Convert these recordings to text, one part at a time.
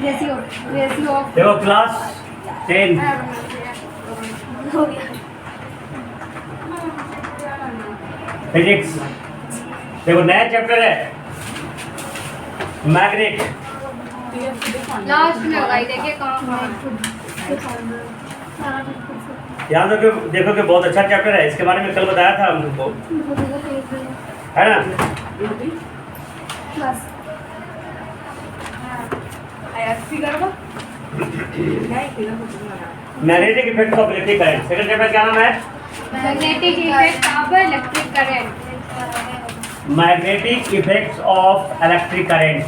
Ratio ratio of देखो class 10 हो गया। फिजिक्स। देखो नया चैप्टर है मैग्नेट। लास्ट में होगा ये, देखिए कहाँ ध्यान रखो, देखो कि बहुत अच्छा चैप्टर है, इसके बारे में कल बताया था हम तुमको, है ना। बस magnetic effect of electric current, second chapter क्या नाम है? Magnetic effect of electric current. Magnetic effects of electric current.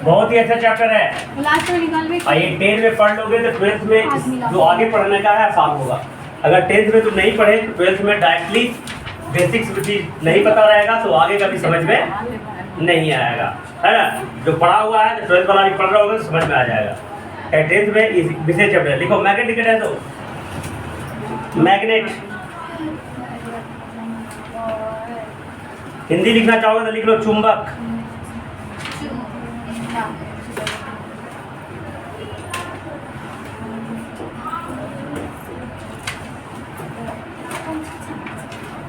बहुत ही अच्छा चैप्टर है। लास्ट में निकाल भी और ये 10 में पढ़ लोगे तो 12th में जो आगे पढ़ने का है आसान होगा। अगर 10th में तुम नहीं पढ़े तो 12th में डायरेक्टली बेसिक्स चीज नहीं पता रहेगा तो आगे का भी समझ में नहीं आएगा, है ना। जो पढ़ा हुआ है तो 12th वाला भी पढ़ रहा होगा तो समझ में आ जाएगा। 10th में इस विशेष चैप्टर लिखो मैग्नेटिक है तो मैग्नेट। हिंदी लिखना चाहोगे तो लिख लो चुंबक।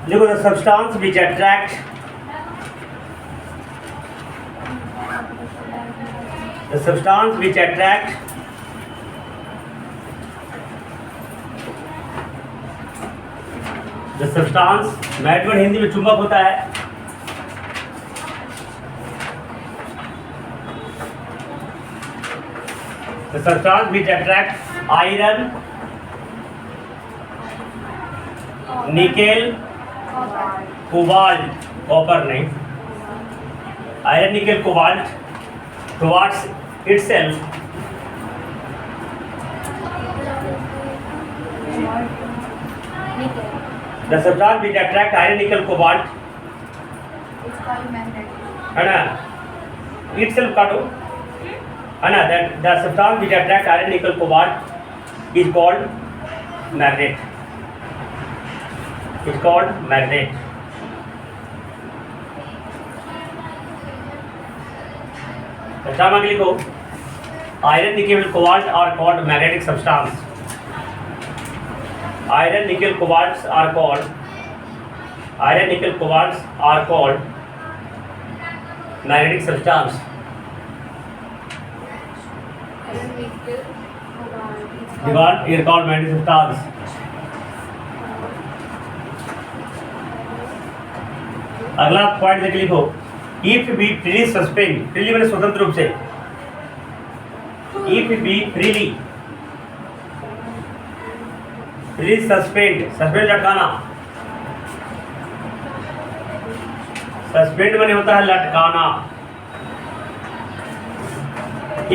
लिखो the substance which attract the substance which attract the substance magnet Hindi में चुंबक होता है। the substance which attract iron, nickel, cobalt, copper नहीं, iron nickel cobalt towards itself the substance which attract iron nickel cobalt है ना itself काटो है ना that the substance which attract iron nickel cobalt is called magnet, is called magnet। अच्छा मांग लिखो iron nickel cobalt are called magnetic substance. Iron nickel cobalts are called iron nickel cobalts are called magnetic substance. डिवाल्ट is called magnetic substance. अगला point देख लिखो if be freely suspend, freely मैंने स्वतंत्र रूप से, if be freely suspend, suspend लटकाना, suspend मैंने होता है लटकाना।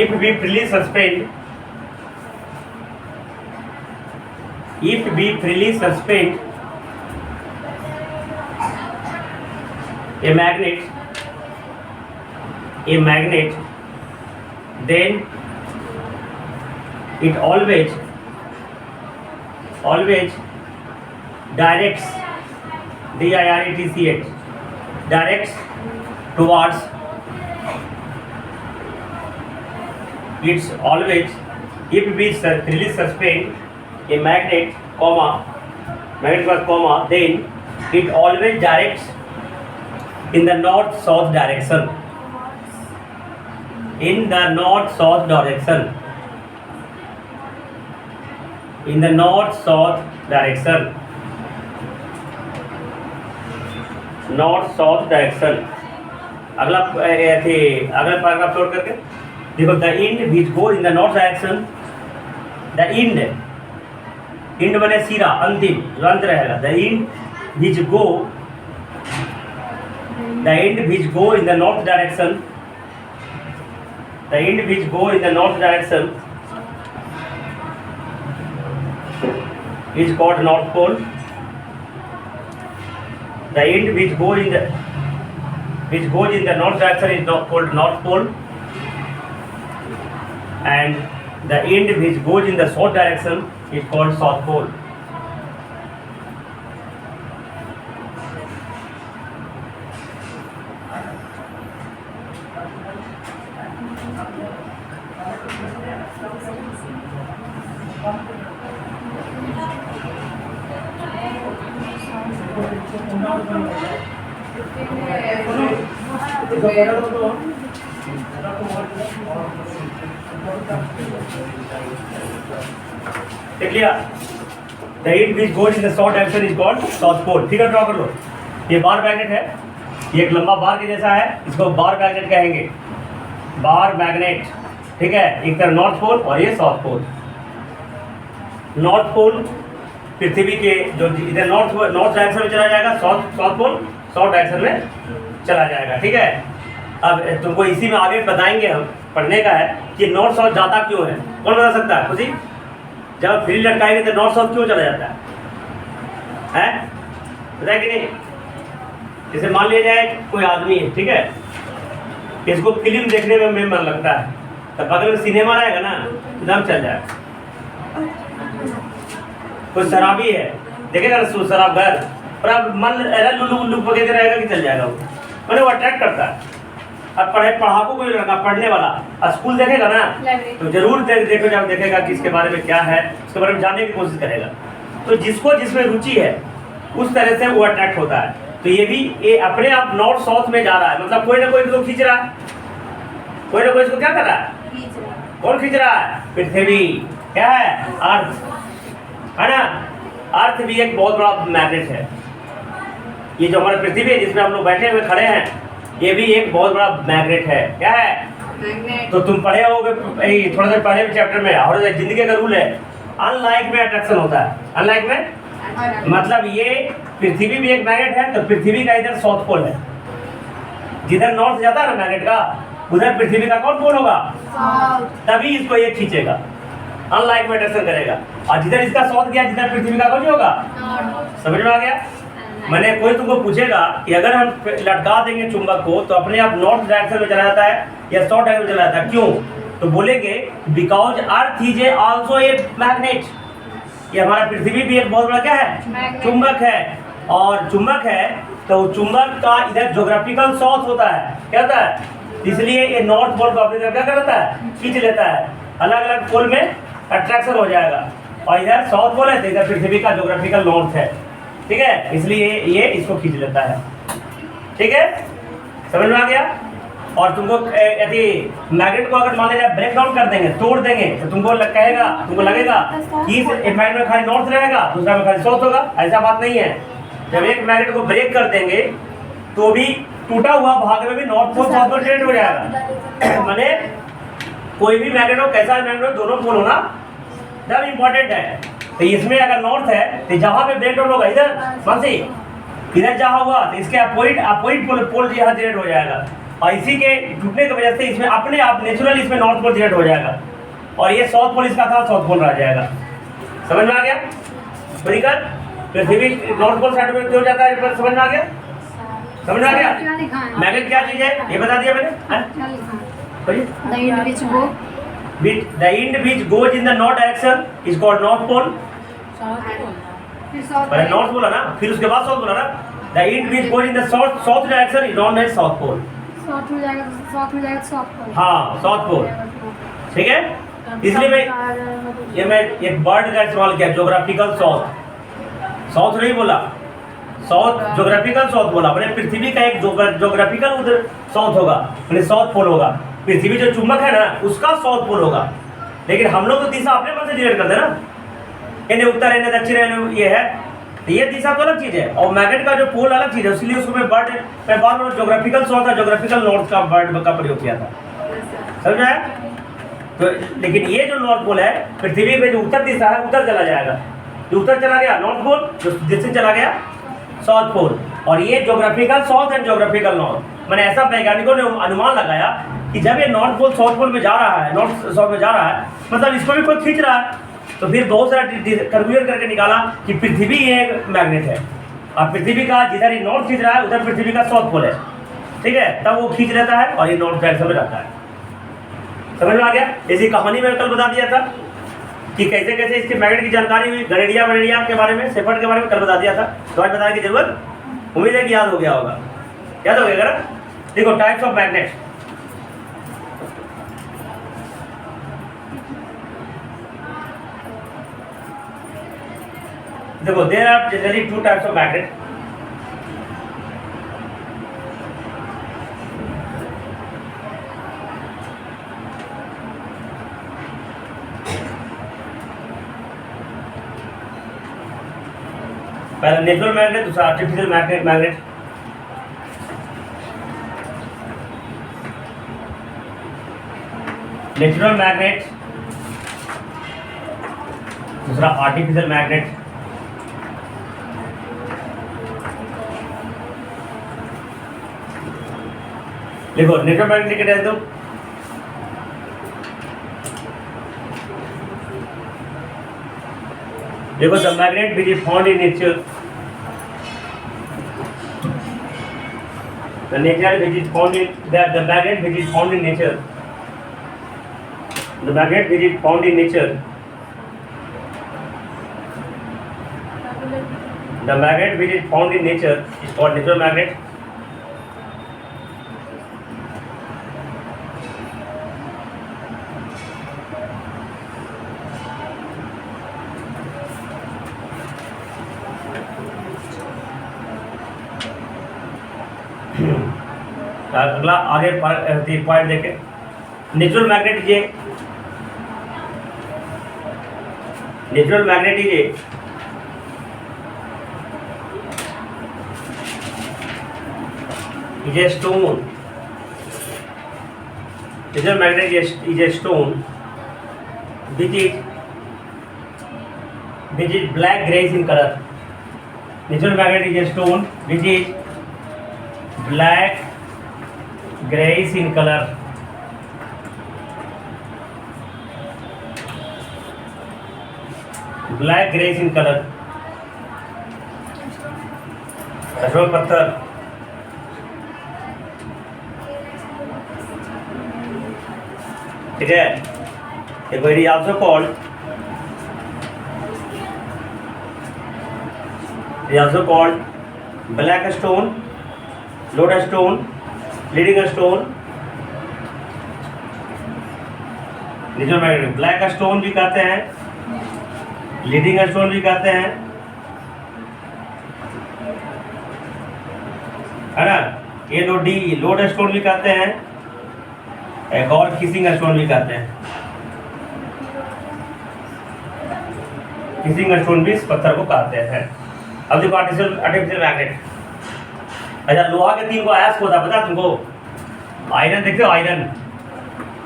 if be freely suspend, if be freely suspend a magnet, then it always directs DIRECT directs towards it's always if we freely suspend a magnet then it always directs in the north south direction, in the north south direction, in the north south direction, north south direction। अगला अगला paragraph छोड़ करके देखो the end which go in the north direction, the end बने सिरा अंतिम जो अंत रहेगा, the end which go in the north direction, the end which go in the north direction is called north pole, the end which goes in the north direction is called north pole, and the end which goes in the south direction is called south pole। देख लिया, the heat which goes in the south direction is called south pole. ठीक है, draw कर लो। ये bar magnet है, ये एक लंबा बार के जैसा है, इसको बार मैग्नेट कहेंगे, बार मैग्नेट। ठीक है, एक तरफ नॉर्थ पोल और ये साउथ पोल। नॉर्थ पोल पृथ्वी के जो इधर नॉर्थ डायरेक्शन में चला जाएगा, साउथ पोल साउथ डायरेक्शन में चला जाएगा। ठीक है, अब तुमको इसी में आगे बताएंगे, हम पढ़ने का है कि नॉर्थ साउथ जाता क्यों है। कौन बता सकता है? खुशी, जब फ्री लटकाएंगे तो नॉर्थ साउथ क्यों चला जाता है? पता है कि नहीं? जैसे मान लिया जाए कोई आदमी है, ठीक है, इसको फिल्म देखने में मन लगता है, तो बगल में सिनेमा रहेगा ना, एकदम चल जाएगा। कोई शराबी है, देखेगा शराब घर, और अब मन लुल्लू उल्लू वगैरह रहेगा कि चल जाएगा। मैंने वो अट्रैक्ट करता है। अब पढ़ाकू कोई लड़का पढ़ने वाला स्कूल देखेगा ना, तो जरूर देखो, जब देखेगा कि इसके बारे में क्या है, उसके बारे में जानने की कोशिश करेगा। तो जिसको जिसमें रुचि है उस तरह से वो अट्रैक्ट होता है। तो ये अपने आप नॉर्थ साउथ में जा रहा है, मतलब कोई ना कोई इसको खींच रहा है, कोई ना कोई इसको क्या कर रहा है? कौन खींच रहा है? पृथ्वी। क्या है? अर्थ है ना। अर्थ भी एक बहुत बड़ा मैग्नेट है। ये जो हमारी पृथ्वी है जिसमें हम लोग बैठे हुए खड़े हैं, ये भी एक बहुत बड़ा मैग्नेट है। क्या है? मैग्नेट। तो तुम पढ़े होगे थोड़ा सा पहले चैप्टर में, और जिंदगी का रूल है, अनलाइक में अट्रैक्शन होता है। अनलाइक में मतलब ये पृथ्वी भी एक मैग्नेट है, तो पृथ्वी का इधर साउथ पोल है, जिधर नॉर्थ जाता है ना मैग्नेट का, उधर पृथ्वी का कौन पोल होगा? तभी इसको ये खींचेगा, अनलाइक में अट्रैक्शन करेगा। और जिधर इसका साउथ गया, जिधर पृथ्वी का कौन होगा? समझ में आ गया? मैंने कोई तुमको पूछेगा कि अगर हम लटका देंगे चुंबक को तो अपने आप नॉर्थ डायरेक्शन में चला जाता है या साउथ डायरेक्शन में चला जाता है, क्यों? तो बोलेंगे because earth is also a magnet. ये हमारा पृथ्वी भी एक बहुत बड़ा क्या है? चुंबक है। और चुंबक है तो चुंबक का इधर ज्योग्राफिकल साउथ होता है। क्या होता है? इसलिए ये नॉर्थ पोल को अपनी तरफ क्या करता है? खींच लेता है। अलग अलग पोल में अट्रैक्शन हो जाएगा, और इधर साउथ पोल है तो इधर पृथ्वी का ज्योग्राफिकल नॉर्थ है। ठीक है, इसलिए ये इसको खींच लेता है। ठीक है, समझ में आ गया? और तुमको यदि मैग्नेट को अगर मान लीजिए ब्रेक डाउन कर देंगे, तोड़ देंगे, तो तुमको लगेगा कि इस मैग्नेट में खाली नॉर्थ रहेगा, दूसरा में खाली साउथ होगा। ऐसा बात नहीं है। जब एक मैग्नेट को ब्रेक कर देंगे तो भी टूटा हुआ भाग में भी north pole south pole generate हो जाएगा। माने कोई भी मैग्नेट हो, कैसा मैग्नेट हो, दोनों पोल होना जब इम्पोर्टेंट है। तो इसमें अगर नॉर्थ है तो जहाँ पे ब्रेक डाउन होगा इधर मानसी, इधर जहाँ हुआ तो इसके अपोजिट पोल यहाँ जनरेट हो जाएगा, और इसी के टूटने की वजह से इसमें अपने आप नेचुरल इसमें नॉर्थ पोल जनरेट हो जाएगा, और ये साउथ पोल इसका था, साउथ पोल रह जाएगा। समझ में आ गया? दिक्कत पृथ्वी नॉर्थ पोल साइड में क्यों जाता है? समझ में आ गया? समझ में आ गया? मैग्नेट क्या चीज है ये बता दिया मैंने। The wind which goes in the north direction is called north pole. पहले नॉर्थ बोला ना, फिर उसके बाद साउथ बोला ना। The wind which goes in the south direction is known as south pole. South में जाएगा साउथ पोल। हाँ, साउथ पोल। ठीक है, इसलिए मैं एक वर्ड का इस्तेमाल किया, ज्योग्राफिकल साउथ। साउथ नहीं बोला, साउथ ज्योग्राफिकल साउथ बोला। मैंने पृथ्वी का एक ज्योग्राफिकल उधर साउथ होगा, मैंने साउथ पोल होगा। पृथ्वी जो चुंबक है ना उसका साउथ पोल होगा, लेकिन हम लोग तो दिशा अपने मन से डिसाइड करते हैं ना, इन्हें उत्तर है, दक्षिण है, ये है, तो ये दिशा तो अलग चीज है, और मैग्नेट का जो पोल अलग चीज है। इसलिए उसको मैं बाद में ज्योग्राफिकल साउथ और ज्योग्राफिकल नॉर्थ का वर्ड का प्रयोग किया था। समझ आया? तो लेकिन ये जो नॉर्थ पोल है, पृथ्वी पे जो उत्तर दिशा है उधर चला जाएगा, जो उत्तर चला गया नॉर्थ पोल, जो दक्षिण चला गया साउथ पोल। और ये geographical south and geographical north. मैंने ऐसा वैज्ञानिकों ने अनुमान लगाया कि जब ये नॉर्थ पोल साउथ पोल में जा रहा है, नॉर्थ साउथ में जा रहा है, मतलब इसको भी कोई खींच रहा है, तो फिर बहुत सारा कैलकुलेट करके निकाला कि पृथ्वी एक मैग्नेट है, और पृथ्वी का जिधर ये नॉर्थ खींच रहा है उधर पृथ्वी का साउथ पोल है। ठीक है, तब वो खींच लेता है और ये नॉर्थ डायरेक्शन में जाता है। समझ में आ गया? इसी कहानी में कल बता दिया था कि कैसे कैसे इसके मैग्नेट की जानकारी हुई, गणेडिया के बारे में, सेफर्ड के बारे में कल बता दिया था। तो आज बताने की जरूरत, उम्मीद है कि याद हो गया होगा। याद हो गया ना? देखो टाइप्स ऑफ मैग्नेट। देखो there are generally two types of magnet. पहला नेचुरल मैग्नेट, दूसरा आर्टिफिशियल मैग्नेट। नेचुरल मैग्नेट, दूसरा आर्टिफिशियल मैग्नेट। देखो नेचुरल मैग्नेट लिख दो, देखो the magnet which is found in nature, the nature which is found in the magnet which is found in nature, the magnet which is found in nature, the magnet which is found in nature is called natural magnet. अगला आगे point देखें, natural magnet ये natural magnet ये is a stone, natural magnet is a stone which is black grayish in color. Natural magnet is a stone which is black grayish in color. Black grayish in color. Ashok पत्थर, ठीक है। It is also called black stone, lodestone, leading stone। Natural magnet black stone भी कहते हैं, leading stone भी कहते हैं, है ना। ये लोड स्टोन भी कहते हैं, एक और किसिंग स्टोन भी कहते हैं। किसिंग स्टोन भी इस पत्थर को कहते हैं। अब देखो आर्टिफिशियल मैग्नेट। अच्छा, लोहा के 3 को अयस्क होता है, पता तुमको? आयरन देखते हो, आयरन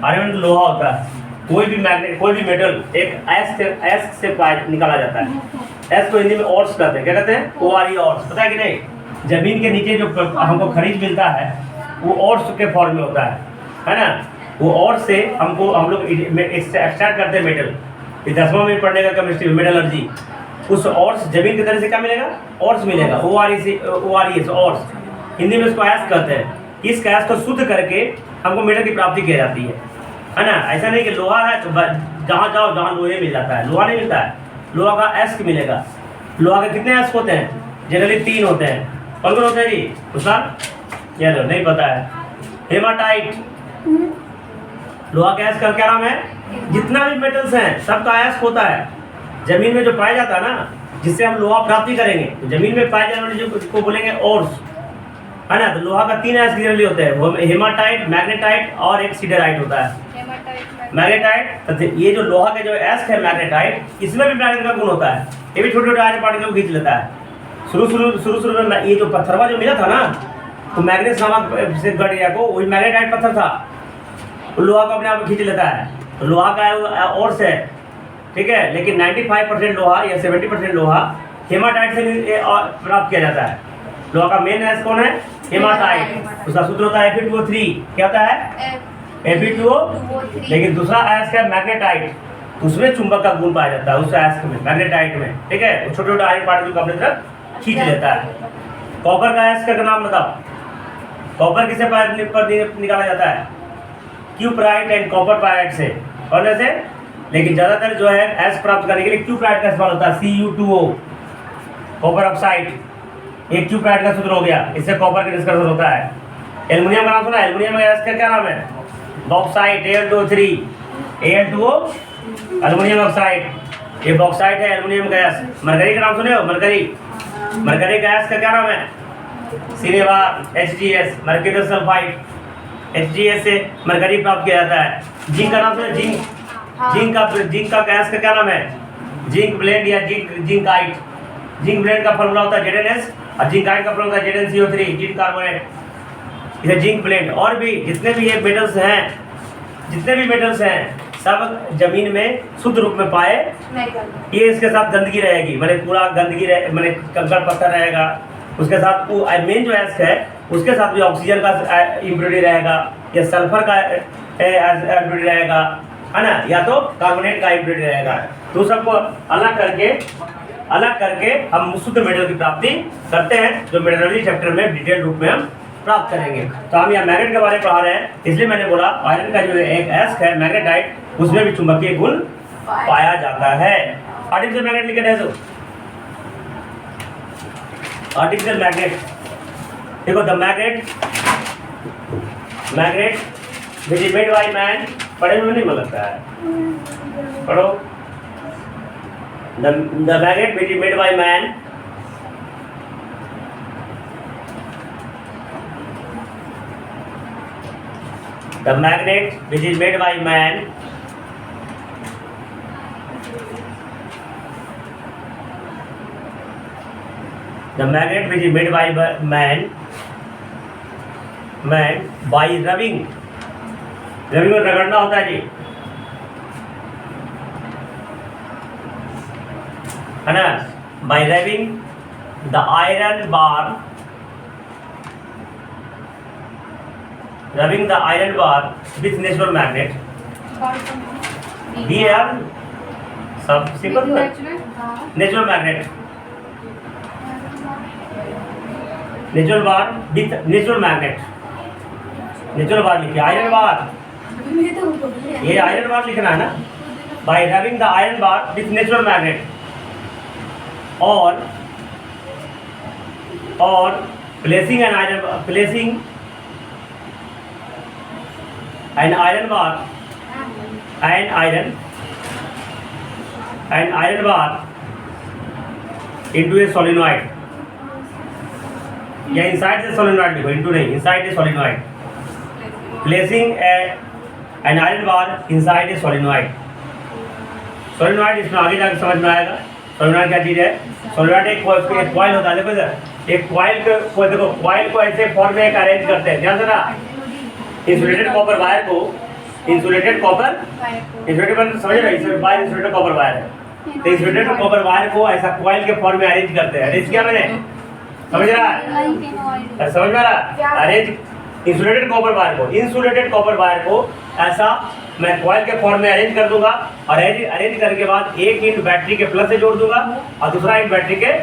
में तो लोहा होता है। कोई भी मैग्नेट, कोई भी मेटल एक अयस्क से निकाला जाता है। अयस्क को हिंदी में ऑर्स कहते हैं। क्या कहते हैं? ORE, ऑर्स। पता है कि नहीं? जमीन के नीचे जो हमको खनिज मिलता है वो ऑर्स के फॉर्म में होता है ना। वो ऑर्स से हम लोग एक्सट्रैक्ट करते हैं मेटल। 10वां में पढ़ने का केमिस्ट्री में मेटलर्जी। उस ऑर्स जमीन की तरह से क्या मिलेगा? ऑर्स मिलेगा। ORE ऑर्स, हिंदी में इसको अयस्क कहते हैं। इस अयस्क को शुद्ध करके हमको मेटल की प्राप्ति की जाती है ना। ऐसा नहीं कि लोहा है तो जहाँ जाओ जहाँ लोहे मिल जाता है, लोहा नहीं मिलता है, लोहा का अयस्क मिलेगा। लोहा के कितने अयस्क होते हैं? जनरली 3 होते हैं। कौन कौन होते हैं जी? उसका ये लो, नहीं पता है। हेमाटाइट, लोहा का अयस्क का क्या नाम है? जितना भी मेटल्स हैं सबका अयस्क होता है। जमीन में जो पाया जाता है ना, जिससे हम लोहा प्राप्ति करेंगे, तो जमीन में पाए जाने वाले जो बोलेंगे ऑर्स, है ना। तो लोहा का 3 अयस्क जनरली होते हैं, वो हेमाटाइट, मैग्नेटाइट और एक सिडराइट होता है। मैग्नेटाइट, ये जो लोहा के जो अयस्क है मैग्नेटाइट, इसमें भी मैग्नेट का गुण होता है। ये भी छोटे छोटे आयरन पार्टिकल को खींच लेता है। शुरू में ये जो पत्थरवा जो मिला था ना, तो मैग्नेट नामक से गढ़ गया को, वही मैग्नेटाइट पत्थर था, तो लोहा को अपने आप खींच लेता है। तो लोहा का ऑर्स है, ठीक है। लेकिन 95% लोहा या 70% लोहा हेमाटाइट से प्राप्त किया जाता है। लोहा का मेन अयस्क कौन है? हेमाटाइट। उसका सूत्र होता है Fe2O3। क्या होता है? Fe2O। लेकिन दूसरा अयस्क है मैग्नेटाइट, उसमें चुंबक का गुण पाया जाता है उस अयस्क में, मैग्नेटाइट में, ठीक है। छोटे छोटे आयरन पार्टिकल को अपनी तरफ खींच लेता है। कॉपर का अयस्क का नाम बताओ। कॉपर किसे निकाला जाता है? क्यूप्राइट एंड कॉपर पाइराइट से। कौन से? लेकिन ज़्यादातर जो है अयस्क प्राप्त करने के लिए क्यूप्राइट का इस्तेमाल होता है, Cu2O, कॉपर ऑक्साइड। एक क्यूप्राइट का सूत्र हो गया, इससे कॉपर का डिस्कशन होता है। एल्युमिनियम का नाम सुना है? एल्युमिनियम का अयस्क का क्या नाम है? Bauxite, Al2O3, Al2O, aluminium oxide. ये बॉक्साइट है एल्युमिनियम का अयस्क। मरकरी का नाम सुने हो? मरकरी का अयस्क का क्या नाम है? सिनेवा, HGS, मर्क्यूरियस सल्फाइड। HGS से मरकरी प्राप्त किया जाता है। जिंक का नाम सुने? जिंक का अयस्क का क्या नाम है? जिंक ब्लेंड या जिंकाइट। जिंक ब्लेंड का फॉर्मूला होता है ZnS और जिंक आयन का फॉर्मूला होता है ZnCO3 जिंक कार्बोनेट, इसे जिंक ब्लेंड। और भी जितने भी ये मेटल्स हैं, जितने भी मेटल्स हैं सब जमीन में शुद्ध रूप में पाए, ये इसके साथ गंदगी रहेगी, मैंने पूरा गंदगी मैंने कंकड़ पत्थर रहेगा, उसके साथ वो मेन जो एस्क है उसके साथ भी ऑक्सीजन का इम्प्योरिटी रहेगा या सल्फर का इम्प्योरिटी रहेगा, है ना, या तो कार्बोनेट का इम्प्योरिटी रहेगा। तो सबको अलग करके हम शुद्ध मेटल की प्राप्ति करते हैं, जो मेटलर्जी चैप्टर में डिटेल रूप में हम प्राप्त करेंगे। तो हम यहाँ मैग्नेट के बारे में पढ़ा रहे हैं, इसलिए मैंने बोला आयरन का जो एक एस्क है मैग्नेटाइट, उसमें भी चुंबकीय गुण पाया जाता है। आर्टिफिशियल मैग्नेट लिखे हैं, आर्टिफिशियल मैग्नेट देखो, the magnet which is made by man, पढ़े में नहीं मन लगता है, पढ़ो। The magnet which is made by man The magnet which is made by man by rubbing में रगड़ना होता है जी, है ना, by rubbing the iron bar with natural magnet, भी यार सब सिंपल है, natural magnet, natural bar with natural magnet, natural bar लिखिए, आयरन बार, ये आयरन बार लिखना है ना, by rubbing the iron bar with natural magnet, और placing an iron bar into a solenoid, या inside the solenoid लिखो, into नहीं, inside the solenoid, placing an iron bar inside a solenoid। solenoid इसमें आगे जाकर समझ में आएगा। solenoid क्या चीज़ है? solenoid एक कॉइल होता है, देखो इधर एक कॉइल को देखो, कॉइल को ऐसे फॉर्म में एक अरेंज करते हैं, ध्यान से ना, इंसुलेटेड कॉपर वायर को, इंसुलेटेड कॉपर समझ रहे, इंसुलेटेड कॉपर वायर है, तो इंसुलेटेड कॉपर वायर को ऐसा कॉइल के फॉर्म में अरेंज करते हैं। अरेंज किया मैंने, समझ रहा है, समझ में आ रहा, अरेंज इंसुलेटेड कॉपर वायर को ऐसा मैं कॉइल के फॉर्म में अरेंज कर दूंगा, और अरेंज करने के बाद एक इंड बैटरी के प्लस से जोड़ दूंगा और दूसरा इंड बैटरी के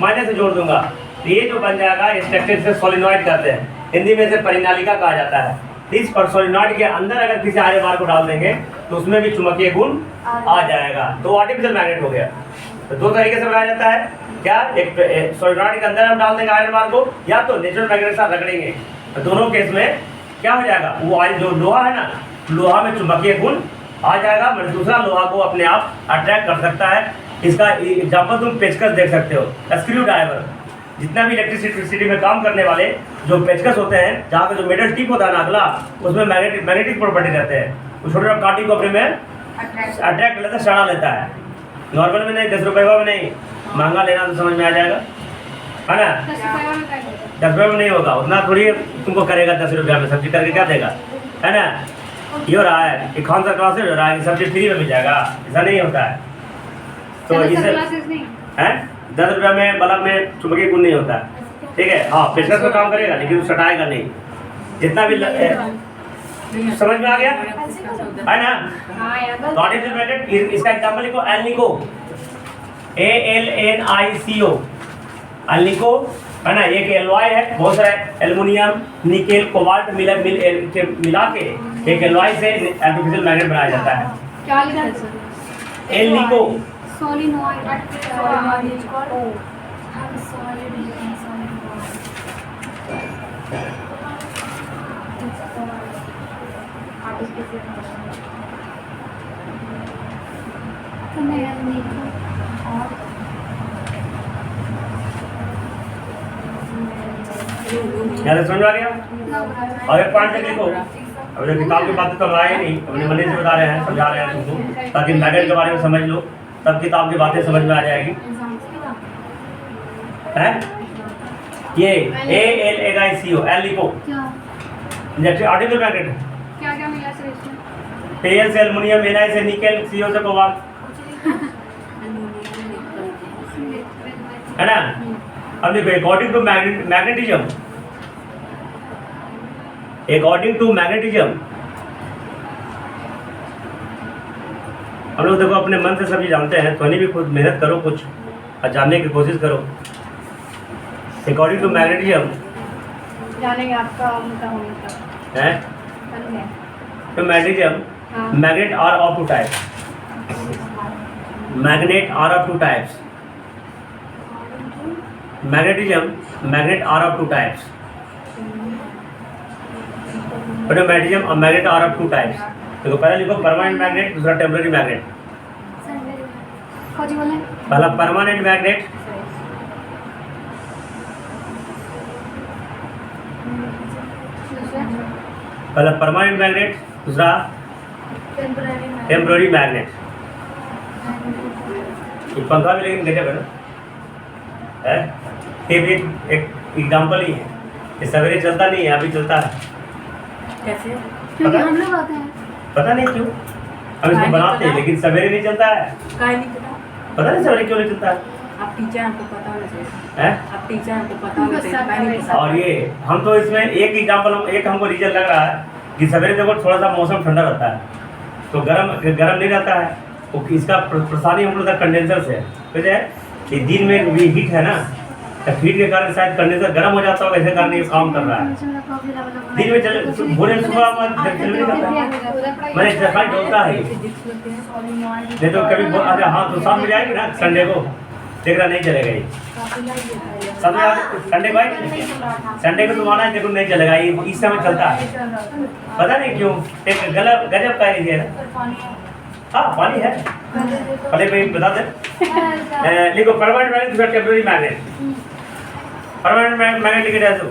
माइनस से जोड़ दूंगा, तो ये जो बन जाएगा स्ट्रक्चर से सोलिनॉइड कहते हैं, हिंदी में से परिनालिका कहा जाता है। इस पर सोलिनॉइड के अंदर अगर किसी आयरन बार को डाल देंगे तो उसमें भी चुंबकीय गुण आ जाएगा। तो आर्टिफिशियल मैग्नेट हो गया। तो दो तरीके से बनाया जाता है, क्या, एक सोलिनॉइड के अंदर हम डाल देंगे आयरन बार को, या तो नेचुरल मैग्नेट के साथ रगड़ेंगे, तो दोनों केस में क्या हो जाएगा, वो जो लोहा है ना, लोहा में चुंबकीय गुण आ जाएगा, मतलब दूसरा लोहा को अपने आप अट्रैक्ट कर सकता है। इसका एग्जाम्पल तुम पेचकस देख सकते हो, स्क्रू ड्राइवर, जितना भी इलेक्ट्रिसिटी में काम करने वाले जो पेचकस होते हैं, जहाँ पे जो मेटल टिप होता है ना अगला, उसमें मैग्नेटिक प्रॉपर्टी रहते हैं, वो छोटे छोटे कांटे को अपने में अट्रैक्ट लेता है, सड़ा लेता है। नॉर्मल में नहीं, 10 रुपये में नहीं, महंगा लेना तो समझ में आ जाएगा, है ना। 10 रुपये में नहीं होगा, उतना थोड़ी तुमको करेगा। 10 रुपये में सब्जी करके क्या देगा, है ना। ये हो रहा है कि कौन सा क्लास हो रहा है, सब्जी फ्री में मिल जाएगा, ऐसा नहीं होता है। तो इसे है 10 रुपये में बल्ब में चुंबकीय गुण नहीं होता है, ठीक है। हाँ, पेचकस में काम करेगा लेकिन सटाएगा नहीं, जितना भी समझ में आ गया, है ना। तो आर्टिफिशियल मैग्नेट, इसका एग्जांपल लिखो, एल्निको, ALNICO, एल्निको, है ना। एक एलॉय है, बहुत सारे एल्युमिनियम, निकेल, कोबाल्ट मिला के एक एलॉय से आर्टिफिशियल मैग्नेट बनाया जाता है। क्या लिखा है सर? Alnico, solenoid. याद समझ आ गया। और एक पॉइंट लिखो, अब जो किताब की बातें तो हम आए नहीं, अपने मन से बता रहे हैं, समझा रहे हैं तुमको, ताकि मैग्नेट के बारे में समझ लो, तब किताब की बातें समझ में आ जाएगी। है ये ALAICO, एल लिखो। क्या आर्टिकल मैग्नेट क्या क्या मिला सर इसमें? Al से एल्युमिनियम, Na से निकेल, CO से कोबाल्ट, है ना। अब देखो according to magnetism, according to magnetism हम लोग देखो अपने मन से सभी जानते हैं, तो भी खुद मेहनत करो कुछ और जानने की कोशिश करो। अकॉर्डिंग टू मैग्नेटिज्म जानेंगे आपका उनका होने है तो मैग्नेटिज्म, हाँ। Magnet are of two types, magnet are of two types, magnetism magnet are of two types, magnetism और magnet are of two types. देखो पहले लिखो परमानेंट मैग्नेट, दूसरा टेम्पररी मैग्नेट। कौन सी बोले? पहला परमानेंट मैग्नेट, पहला परमानेंट मैग्नेट, दूसरा टेम्पररी मैग्नेट। ये पंखा भी लेकिन गजब है ना, है ये भी एक एग्जाम्पल ही है। ये सवेरे चलता नहीं है, अभी चलता है। कैसे? क्योंकि हम लोग आते हैं। पता नहीं क्यों हम इसको बनाते हैं, लेकिन सवेरे नहीं चलता है। काहे नहीं पता? पता नहीं सवेरे क्यों नहीं चलता है, आप टीचर, हमको पता होना चाहिए। हैं? आप टीचर, हमको पता होना चाहिए, काहे नहीं पता? और ये हम तो इसमें एक एग्जाम्पल, एक हमको रीजन लग रहा है कि सवेरे देखो थोड़ा सा मौसम ठंडा रहता है, तो गरम नहीं रहता है। तो इसका परेशानी हम लोग कंडेंसर से है, तो ये दिन में भी हीट है ना, तो हीट के कारण शायद कंडेंसर गर्म हो जाता होगा, ऐसे कारण ये काम कर रहा है। दिन में चले भोरे सुबह मैंने जखाई डोलता है, नहीं तो कभी अच्छा हाँ तो शाम में जाएगी ना संडे को, देखना नहीं चलेगा ये संडे को आएगी, संडे को तुम आना है, देखो नहीं चलेगा ये इस समय चलता है। पता नहीं क्यों, एक गलत गजब का है ना। हाँ पानी है, पहले पे बता दे। लिखो परमानेंट मैग्नेट, दूसरा टेम्पररी मैग्नेट। परमानेंट मैग्नेट लिखे जाए तो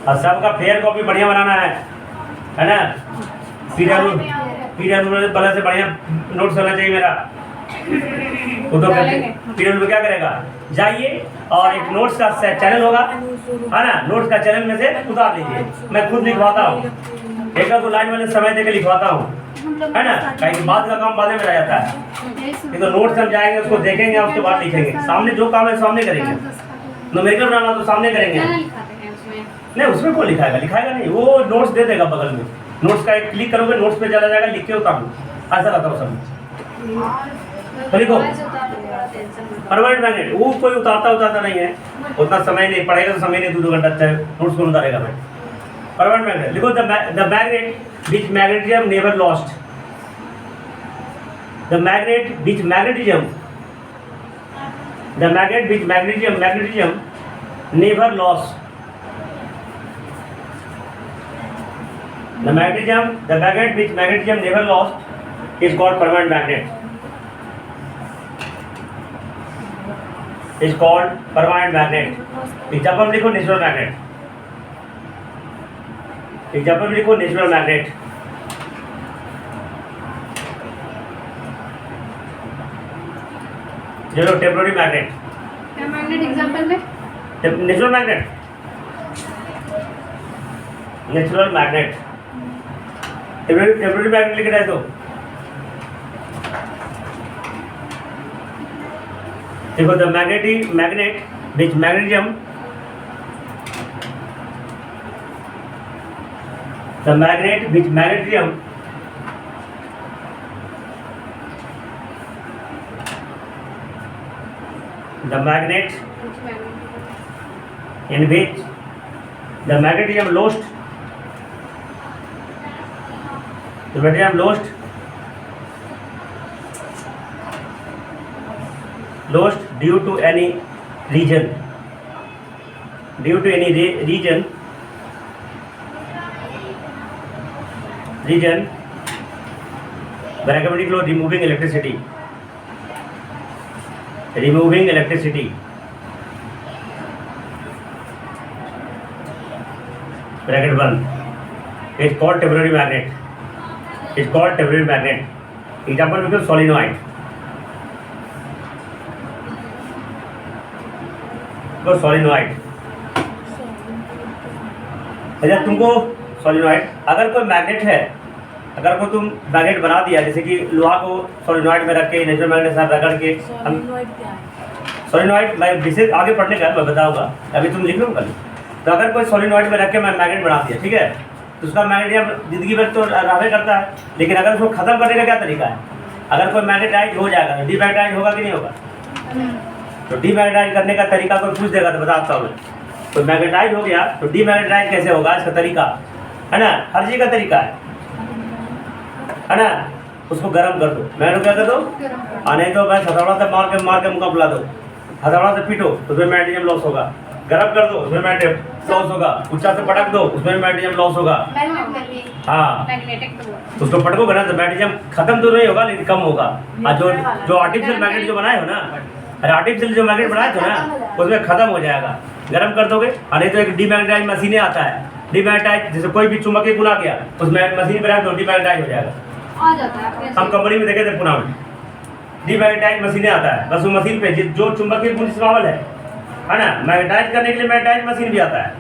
और सबका फेयर कॉपी बढ़िया बनाना है ना। पीडब्ल्यू पहले से बढ़िया नोट्स होना चाहिए मेरा। वो तो पीडब्ल्यू क्या करेगा, जाइए और एक नोट्स का चैनल होगा, है ना, नोट्स का चैनल में से उतार लीजिए। मैं खुद लिखवाता हूँ, एक दो लाइन वाले समय देकर लिखवाता हूँ, है ना, कहीं बाद का काम बाद में रह जाता है। ये तो नोट्स हम जाएंगे, उसको देखेंगे, उसके बाद लिखेंगे। सामने जो काम है सामने करेंगे, न्यूमेरिकल बनाना तो सामने करेंगे। नहीं उसमें कौन लिखाएगा नहीं, वो नोट्स दे देगा बगल में। नोट्स का एक क्लिक करोगे, नोट्स पे चला जाएगा, लिख के उतार लो, ऐसा रहता है सब। तो लिखो परमानेंट मैग्नेट, वो कोई उतारता नहीं है, उतना समय नहीं पड़ेगा, तो समय नहीं 2 घंटा नोट्स को उतारेगा मैं। परमानेंट मैग्नेट लिखो, the magnet which magnetism never lost, the magnet which magnetism, the magnet which magnetism never lost, the magnet which magnetism never lost is called permanent magnet, is called permanent magnet। Example लिखो natural magnet, example लिखो natural magnet. चलो temporary magnet, क्या magnet example में? Natural magnet, natural magnet, temporary magnet लिख रहे तो देखो, the magnet which magnetism, the magnet which magnetism the magnet in which the magnetism lost, the magnetism lost due to any region, due to any region Baragamatic law, removing electricity, bracket 1, it's called temporary magnet, example because solenoid, को solenoid. अच्छा तुमको solenoid, अगर कोई magnet है, अगर को तुम magnet बना दिया, जैसे कि लोहा को सोलिनॉइड में रख के नेचुरल मैग्नेट के साथ रगड़ के हम सोलिनॉइड क्या है? सोलिनॉइड मैं विशेष आगे पढ़ने का मैं बताऊंगा, अभी तुम लिख लो कल। तो अगर कोई सोलिनॉइड में रख के मैं मैग्नेट बना दिया, ठीक है, तो उसका मैग्नेट जिंदगी भर तो रहने करता है, लेकिन अगर उसको खत्म करने का क्या तरीका है? अगर कोई मैग्नेटाइज हो जाएगा तो डीमैग्नेटाइज होगा कि नहीं होगा? तो डीमैग्नेटाइज करने का तरीका कोई पूछ देगा तो बताता हूँ मैं। तो मैग्नेटाइज हो गया तो डीमैग्नेटाइज कैसे होगा, इसका तरीका है ना, हर चीज़ का तरीका है ना। उसको गर्म कर दो, मैं क्या कर दो, नहीं तो बस हथौड़ा से मार के मुकाबला दो, हथौड़ा से पीटो तो उसमें मैग्नीशियम लॉस होगा, गर्म कर दो उसमें मैग्नीशियम लॉस होगा, ऊंचा से पटक दो उसमें मैग्नीशियम लॉस होगा। हाँ, उसको पटकोगे ना तो मैग्नीशियम खत्म तो नहीं होगा लेकिन कम होगा। और जो आर्टिफिशियल मैग्नेट जो बनाए हो ना, अरे आर्टिफिशियल जो मैग्नेट बनाए थे ना उसमें खत्म हो जाएगा, गर्म कर दोगे। और नहीं तो एक डीमैग्नेटाइज मशीनें आता है, डीमैग्नेटाइज जैसे कोई भी चुंबकीय गुण आ गया उसमें मशीन पर रख दो डीमैग्नेटाइज हो जाएगा। हम कंपनी में देखे थे पुणे में डीमैग्नेटाइज मशीनें आता है, बस वो मशीन पे जो चुंबकीय गुण इस्तेमाल है ना, मैग्नेटाइज करने के लिए मैग्नेटाइज मशीन भी आता है।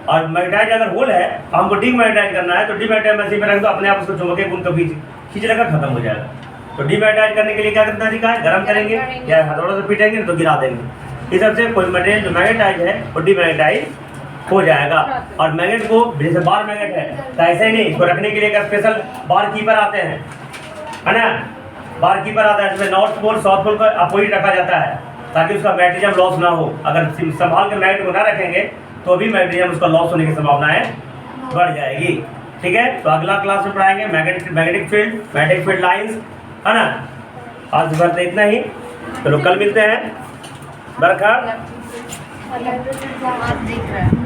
और मैग्नेटाइज अगर होल है तो हमको डीमैग्नेटाइज करना है तो डीमैग्नेटाइज मशीन में रख दो, अपने आप उसको चुंबकीय गुण को खींच लेगा, खत्म हो जाएगा। तो डीमैग्नेटाइज करने के लिए क्या करना तरीका है, गर्म करेंगे या हथौड़ों से पीटेंगे तो गिरा देंगे। इस सबसे कोई मटेरियल जो मैग्नेटाइज है वो डीमैग्नेटाइज हो जाएगा। और मैग्नेट को जैसे बार मैग्नेट है तो ऐसे ही नहीं, इसको रखने के लिए एक स्पेशल बार कीपर आते हैं, है ना, बार कीपर आता है, इसमें नॉर्थ पोल साउथ पोल का अपोजिट रखा जाता है ताकि उसका मैग्नीशियम लॉस ना हो। अगर संभाल के मैग्नेट को ना रखेंगे तो भी मैग्नीशियम उसका लॉस होने की संभावनाएं बढ़ जाएगी। ठीक है, तो अगला क्लास में पढ़ाएंगे मैग्नेटिक फील्ड लाइंस, है ना। आज भर इतना ही, चलो कल मिलते हैं। बरखा देख रहा है।